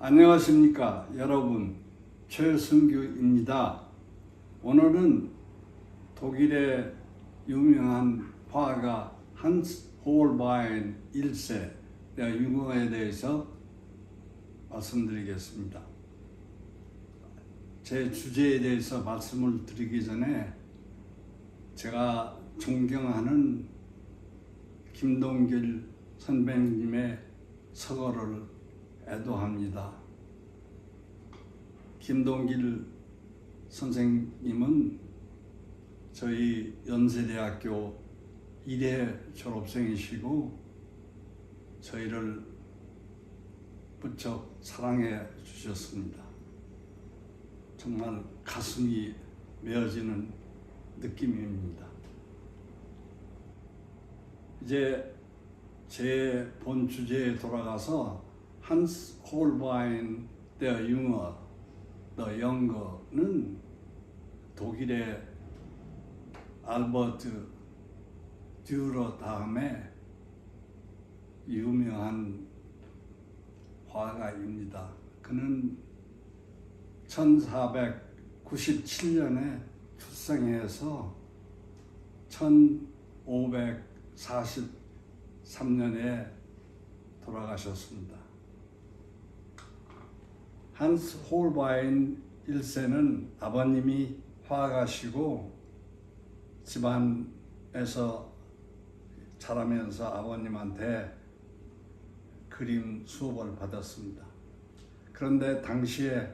안녕하십니까 여러분, 최승규입니다. 오늘은 독일의 유명한 화가 한스 홀바인 1세 유머에 대해서 말씀드리겠습니다. 제 주제에 대해서 말씀을 드리기 전에 제가 존경하는 김동길 선배님의 서거를 애도합니다. 김동길 선생님은 저희 연세대학교 1회 졸업생이시고 저희를 무척 사랑해 주셨습니다. 정말 가슴이 메어지는 느낌입니다. 이제 제 본 주제에 돌아가서 한스 홀바인 더 융어 더 영거는 독일의 알버트 듀러 다음에 유명한 화가입니다. 그는 1497년에 출생해서 1543년에 돌아가셨습니다. 한스 홀바인 1세는 아버님이 화가시고 집안에서 자라면서 아버님한테 그림 수업을 받았습니다. 그런데 당시에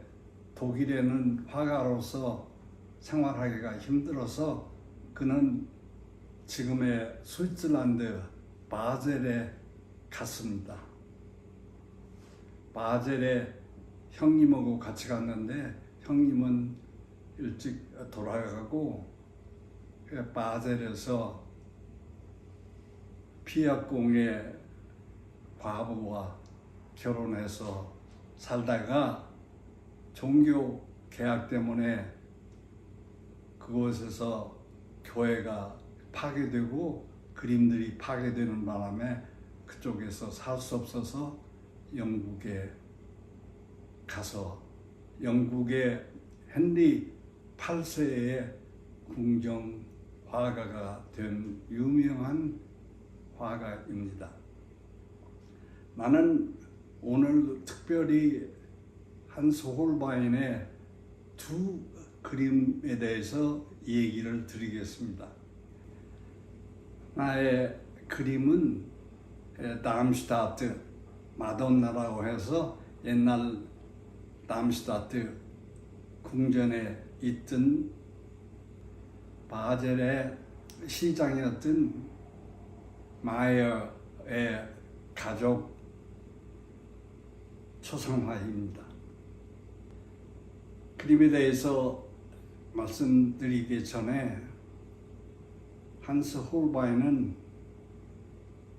독일에는 화가로서 생활하기가 힘들어서 그는 지금의 스위스란드 바젤에 갔습니다. 바젤에 형님하고 같이 갔는데 형님은 일찍 돌아가고 바젤에서 피약공의 과부와 결혼해서 살다가 종교 개혁 때문에 그곳에서 교회가 파괴되고 그림들이 파괴되는 바람에 그쪽에서 살 수 없어서 영국에 가서 영국의 헨리 8세의 궁정 화가가 된 유명한 화가입니다. 나는 오늘 특별히 한스 홀바인의 두 그림에 대해서 얘기를 드리겠습니다. 나의 그림은 담슈타트 마돈나라고 해서 옛날 담슈타트 궁전에 있던 바젤의 시장이었던 마이어의 가족 초상화입니다. 그림에 대해서 말씀드리기 전에 한스 홀바인은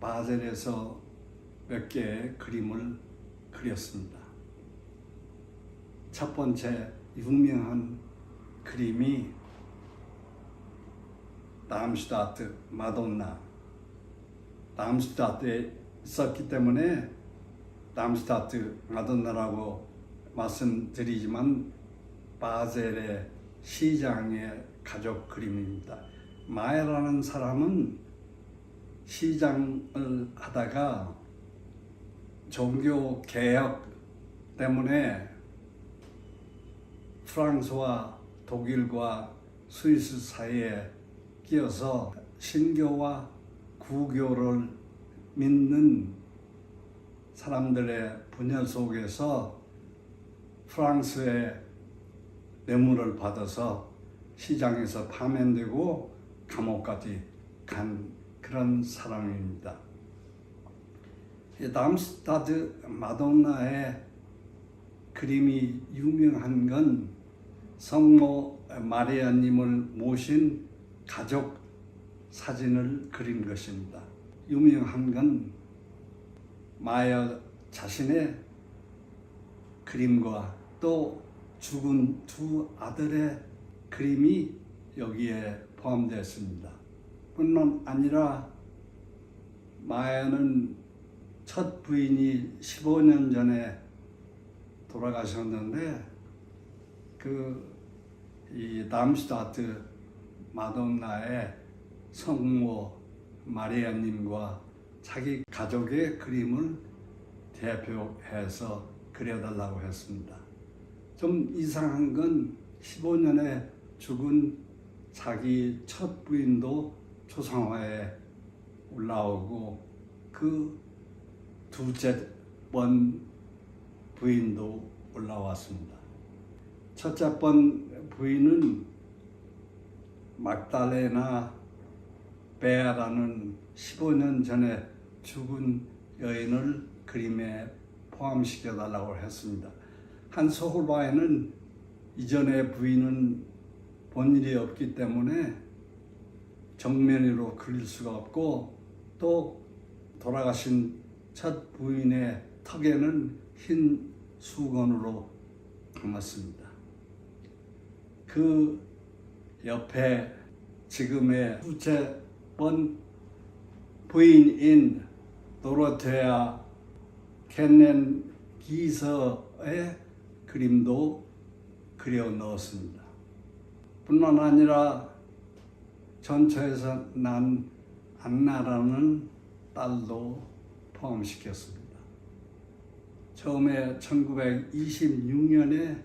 바젤에서 몇 개의 그림을 그렸습니다. 첫 번째 유명한 그림이 담슈타트 마돈나. 담슈타트에 있었기 때문에 담슈타트 마돈나라고 말씀드리지만 바젤의 시장의 가족 그림입니다. 마에라는 사람은 시장을 하다가 종교 개혁 때문에 프랑스와 독일과 스위스 사이에 끼어서 신교와 구교를 믿는 사람들의 분열 속에서 프랑스의 뇌물을 받아서 시장에서 파면되고 감옥까지 간 그런 사람입니다. 담슈타트 마돈나의 그림이 유명한 건 성모 마리아님을 모신 가족 사진을 그린 것입니다. 유명한 건 마리아 자신의 그림과 또 죽은 두 아들의 그림이 여기에 포함되었습니다. 뿐만 아니라 마리아는 첫 부인이 15년 전에 돌아가셨는데 이 담슈타트 마돈나의 성모 마리아님과 자기 가족의 그림을 대표해서 그려달라고 했습니다. 좀 이상한 건 15년에 죽은 자기 첫 부인도 초상화에 올라오고 그 두째 번 부인도 올라왔습니다. 첫째 번 부인은 막달레나 베아라는 15년 전에 죽은 여인을 그림에 포함시켜 달라고 했습니다. 한스 홀바인은 이전의 부인은 본 일이 없기 때문에 정면으로 그릴 수가 없고, 또 돌아가신 첫 부인의 턱에는 흰 수건으로 감았습니다. 그 옆에 지금의 두째 번 부인인 도로테아 켄넨 기서의 그림도 그려 넣었습니다. 뿐만 아니라 전처에서 난 안나라는 딸도 포함시켰습니다. 처음에 1926년에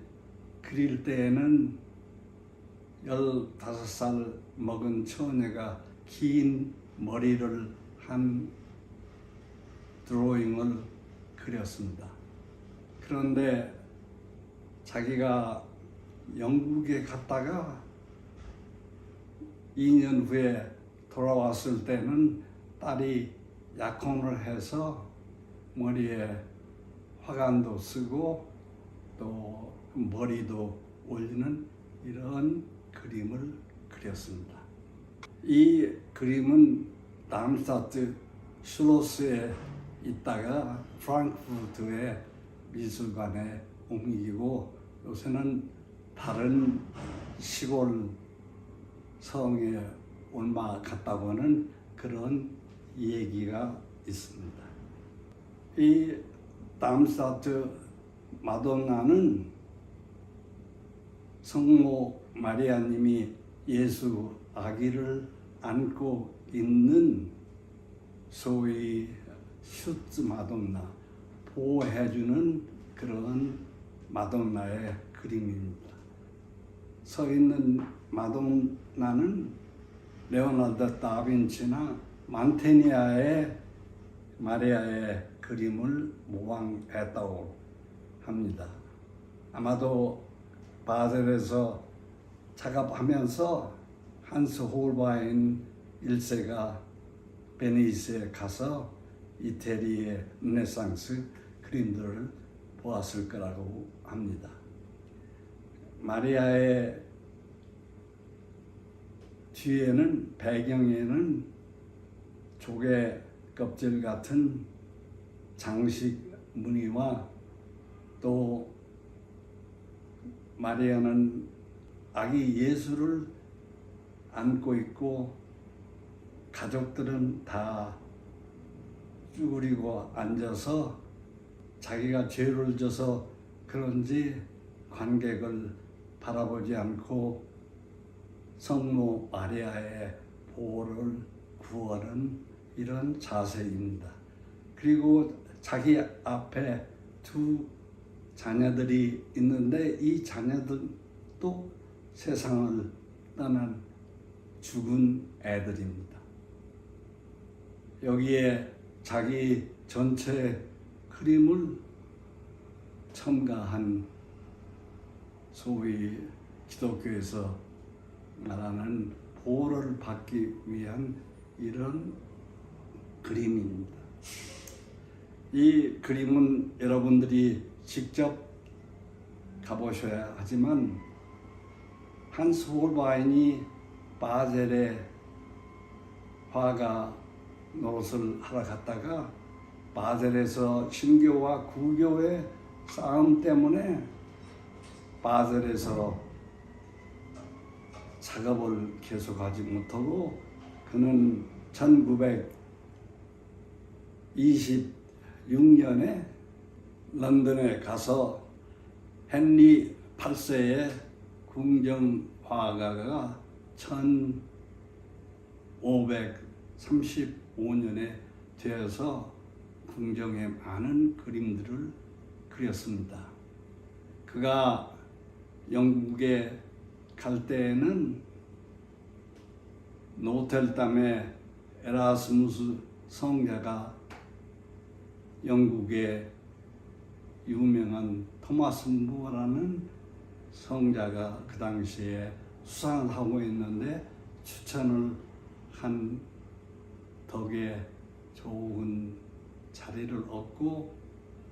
그릴 때에는 15살 먹은 처녀가 긴 머리를 한 드로잉을 그렸습니다. 그런데 자기가 영국에 갔다가 2년 후에 돌아왔을 때는 딸이 약혼을 해서 머리에 화관도 쓰고 또 머리도 올리는 이런 그림을 그렸습니다. 이 그림은 담슈타트 슐로스에 있다가 프랑크푸르트의 미술관에 옮기고 요새는 다른 시골 성에 옮아갔다고 하는 그런 얘기가 있습니다. 이 담슈타트 마돈나는 성모 마리아님이 예수 아기를 안고 있는 소위 슈츠 마돈나, 보호해주는 그런 마돈나의 그림입니다. 서 있는 마돈나는 레오나르도 다빈치나 만테니아의 마리아의 그림을 모방했다고 합니다. 아마도 바젤에서 작업하면서 한스 홀바인 1세가 베니스에 가서 이태리의 르네상스 그림들을 보았을 거라고 합니다. 마리아의 뒤에는, 배경에는 조개 껍질 같은 장식 무늬와 또 마리아는 아기 예수를 안고 있고 가족들은 다 쭈그리고 앉아서 자기가 죄를 져서 그런지 관객을 바라보지 않고 성모 마리아의 보호를 구하는 이런 자세입니다. 그리고 자기 앞에 두 자녀들이 있는데 이 자녀들도 세상을 떠난 죽은 애들입니다. 여기에 자기 전체 그림을 첨가한 소위 기독교에서 말하는 보호를 받기 위한 이런 그림입니다. 이 그림은 여러분들이 직접 가보셔야 하지만 한스 홀바인이 바젤에 화가 노릇을 하러 갔다가 바젤에서 신교와 구교의 싸움 때문에 바젤에서 작업을 계속하지 못하고 그는 1926년에 런던에 가서 헨리 8세의 궁정화가가 1535년에 되어서 궁정에 많은 그림들을 그렸습니다. 그가 영국에 갈 때에는 노텔담의 에라스무스 성자가 영국의 유명한 토마스 무어라는 성자가 그 당시에 수상을 하고 있는데 추천을 한 덕에 좋은 자리를 얻고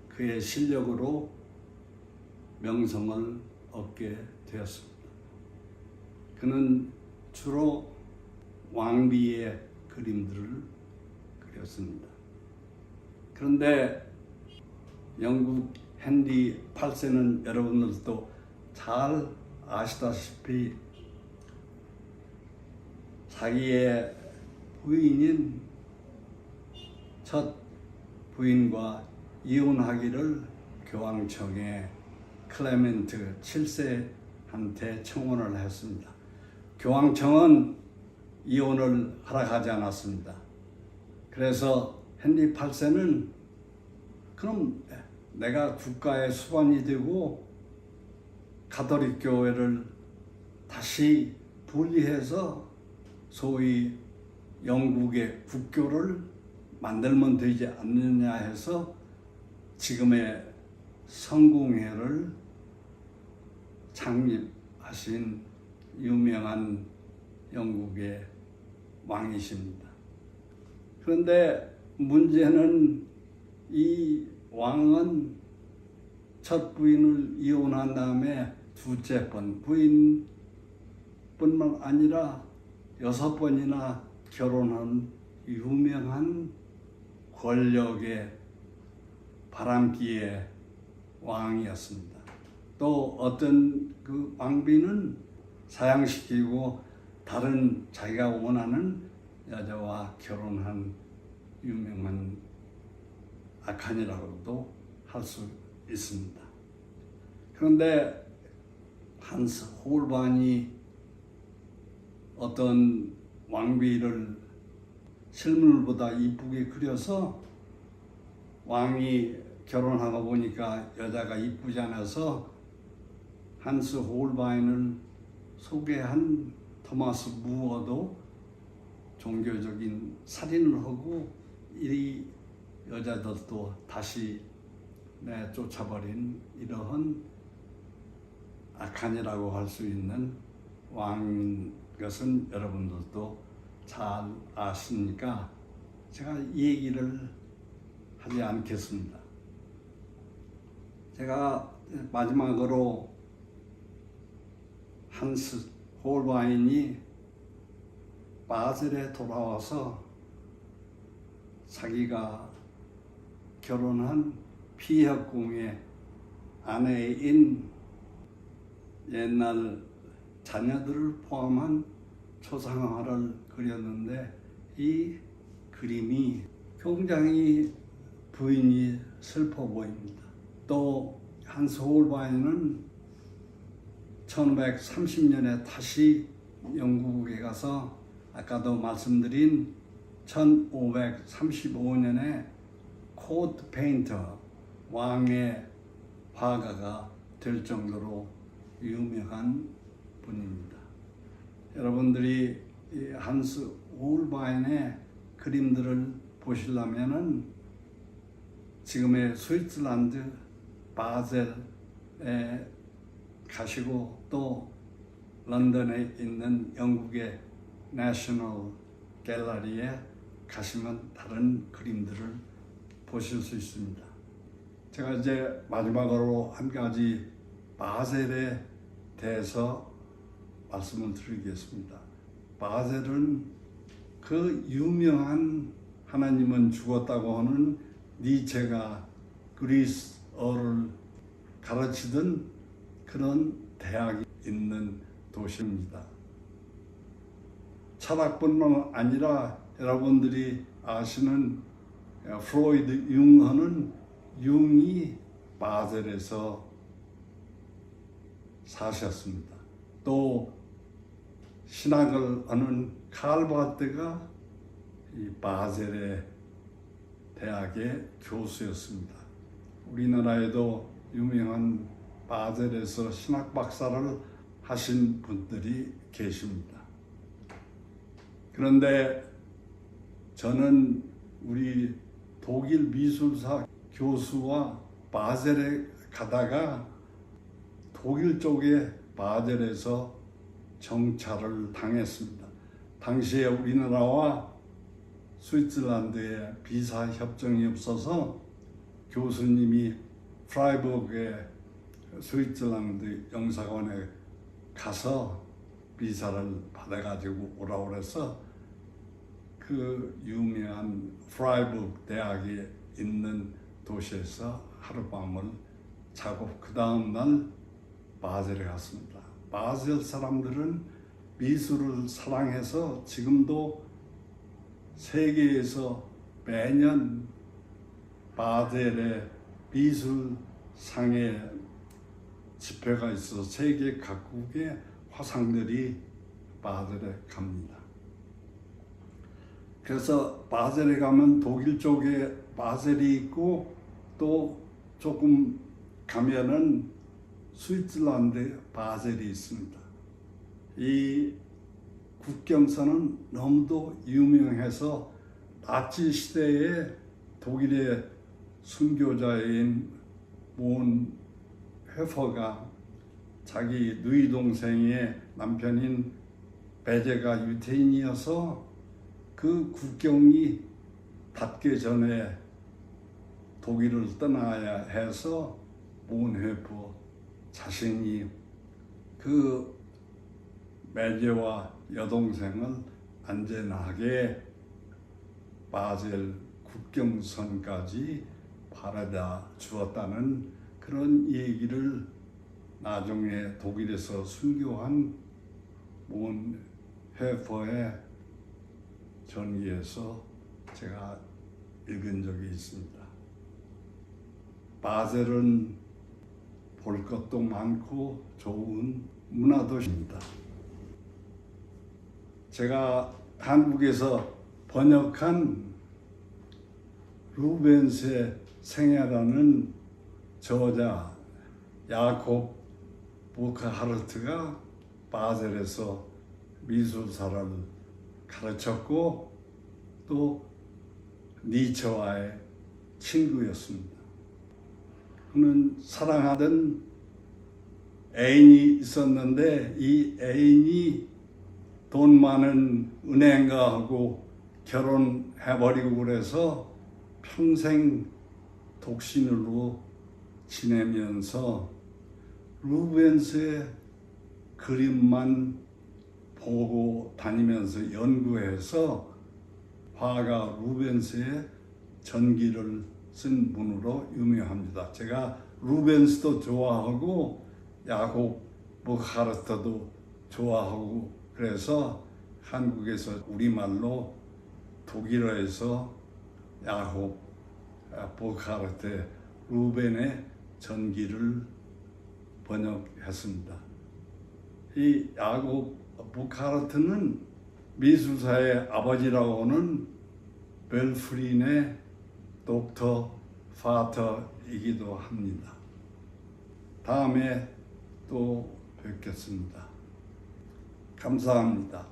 그의 실력으로 명성을 얻게 되었습니다. 그는 주로 왕비의 그림들을 그렸습니다. 그런데 영국 헨리 8세는 여러분들도 잘 아시다시피 자기의 부인인 첫 부인과 이혼하기를 교황청에 클레멘트 7세한테 청원을 했습니다. 교황청은 이혼을 허락하지 않았습니다. 그래서 헨리 8세는 그럼 내가 국가의 수반이 되고 가톨릭 교회를 다시 분리해서 소위 영국의 국교를 만들면 되지 않느냐 해서 지금의 성공회를 창립하신 유명한 영국의 왕이십니다. 그런데 문제는 이 왕은 첫 부인을 이혼한 다음에 두째 번 부인뿐만 아니라 6번이나 결혼한 유명한 권력의 바람기의 왕이었습니다. 또 어떤 그 왕비는 사양시키고 다른 자기가 원하는 여자와 결혼한 유명한 악한이라고도 할 수 있습니다. 그런데 한스 홀반이 어떤 왕비를 실물보다 이쁘게 그려서 왕이 결혼하고 보니까 여자가 이쁘지 않아서 한스 홀바인을 소개한 토마스 무어도 종교적인 살인을 하고 이 여자들도 다시 내쫓아버린 이러한 악한이라고 할 수 있는 왕인 것은 여러분들도 잘 아시니까 제가 이 얘기를 하지 않겠습니다. 제가 마지막으로 한스 홀바인이 바젤에 돌아와서 자기가 결혼한 피혁궁의 아내인 옛날 자녀들을 포함한 초상화를 그렸는데 이 그림이 굉장히 부인이 슬퍼 보입니다. 또 한스 홀바인은 1530년에 다시 영국에 가서 아까도 말씀드린 1535년에 코트 페인터 왕의 화가가 될 정도로 유명한 분입니다. 여러분들이 이 한스 홀바인의 그림들을 보시려면은 지금의 스위스란드 바젤에 가시고 또 런던에 있는 영국의 내셔널 갤러리에 가시면 다른 그림들을 보실 수 있습니다. 제가 이제 마지막으로 한 가지 바젤에 대해서 말씀을 드리겠습니다. 바젤은 그 유명한 하나님은 죽었다고 하는 니체가 그리스어를 가르치던 그런 대학이 있는 도시입니다. 철학뿐만 아니라 여러분들이 아시는 프로이드 융하는 융이 바젤에서 사셨습니다. 또 신학을 하는 칼 바르트가 이 바젤의 대학의 교수였습니다. 우리나라에도 유명한 바젤에서 신학 박사를 하신 분들이 계십니다. 그런데 저는 우리 독일 미술사 교수와 바젤에 가다가 독일 쪽에 바젤에서 정찰을 당했습니다. 당시에 우리나라와 스위스란드에 비자 협정이 없어서 교수님이 프라이부르크의 스위스란드 영사관에 가서 비자를 받아가지고 오라고 그래서 그 유명한 프라이부르크 대학에 있는 도시에서 하룻밤을 자고 그 다음날 바젤에 갔습니다. 바젤 사람들은 미술을 사랑해서 지금도 세계에서 매년 바젤의 미술상의 집회가 있어서 세계 각국의 화상들이 바젤에 갑니다. 그래서 바젤에 가면 독일 쪽에 바젤이 있고 또 조금 가면은 스위스란드 바젤이 있습니다. 이 국경선은 너무도 유명해서 나치 시대에 독일의 순교자인 본 헤퍼가 자기 누이 동생의 남편인 베제가 유태인이어서 그 국경이 닫기 전에 독일을 떠나야 해서 본 헤퍼 자신이 그 베제와 여동생을 안전하게 바젤 국경선까지 바라다 주었다는 그런 얘기를 나중에 독일에서 순교한 본 헤퍼의 전기에서 제가 읽은 적이 있습니다. 바젤은 볼 것도 많고 좋은 문화도시입니다. 제가 한국에서 번역한 루벤스의 생애라는 저자 야콥 부카하르트가 바젤에서 미술사를 가르쳤고 또 니체와의 친구였습니다. 그는 사랑하던 애인이 있었는데 이 애인이 돈 많은 은행가하고 결혼해버리고 그래서 평생 독신으로 지내면서 루벤스의 그림만 보고 다니면서 연구해서 화가 루벤스의 전기를 쓴 분으로 유명합니다. 제가 루벤스도 좋아하고 야콥 부카르트도 좋아하고 그래서 한국에서 우리말로 독일어에서 야콥 부카르트 루벤의 전기를 번역했습니다. 이 야콥 부카르트는 미술사의 아버지라고 하는 벨프린의 독터 파터이기도 합니다. 다음에 또 뵙겠습니다. 감사합니다.